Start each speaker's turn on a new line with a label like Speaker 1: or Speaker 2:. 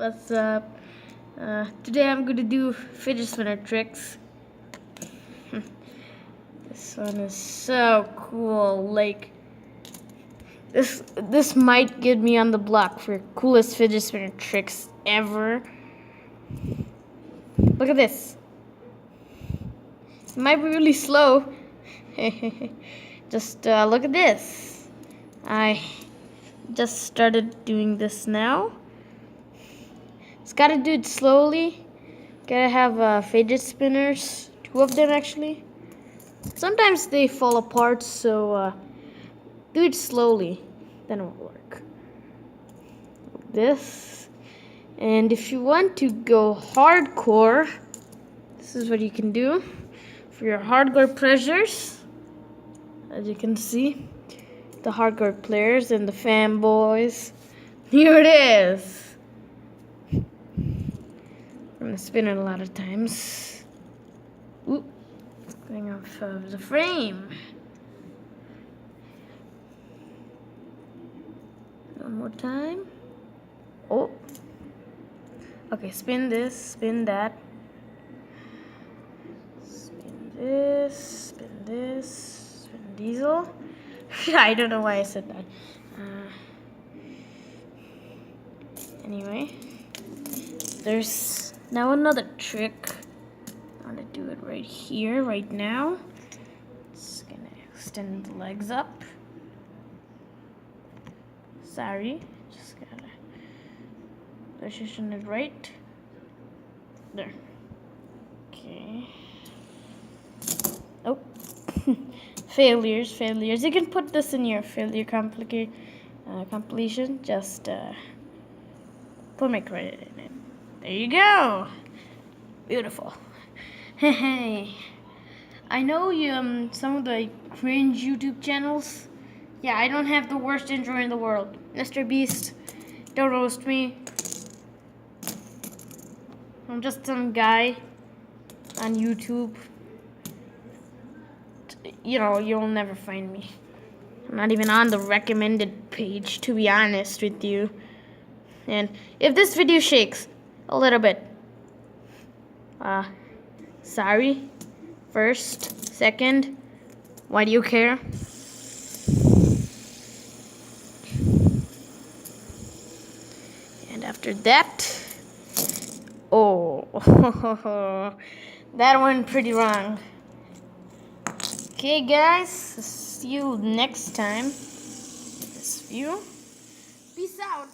Speaker 1: What's up? Today I'm gonna do fidget spinner tricks. This one is so cool. Like this might get me on the block for coolest fidget spinner tricks ever. Look at this. It might be really slow. Just look at this. I just started doing this now. It's gotta do it slowly. Gotta have fidget spinners, 2 of them actually. Sometimes they fall apart, so do it slowly, then it will work. This, and if you want to go hardcore, this is what you can do for your hardcore pleasures. As you can see, the hardcore players and the fanboys. Here it is. I'm gonna spin it a lot of times. Oop, it's going off of the frame. One more time. Oh. Okay, spin this, spin that. Spin this, spin this, spin diesel. I don't know why I said that. Anyway, there's now another trick. I'm gonna do it right here, right now. Just gonna extend the legs up. Sorry, just gotta position it right there. Okay. Oh, failures. You can put this in your failure completion. Just put my credit in it. There you go. Beautiful. Hey, I know you some of the cringe YouTube channels. Yeah, I don't have the worst intro in the world. Mr. Beast, don't roast me. I'm just some guy on YouTube. You know, you'll never find me. I'm not even on the recommended page, to be honest with you. And if this video shakes a little bit, sorry. First, second, why do you care? And after that, oh, that went pretty wrong. Okay, guys, see you next time. This view. Peace out.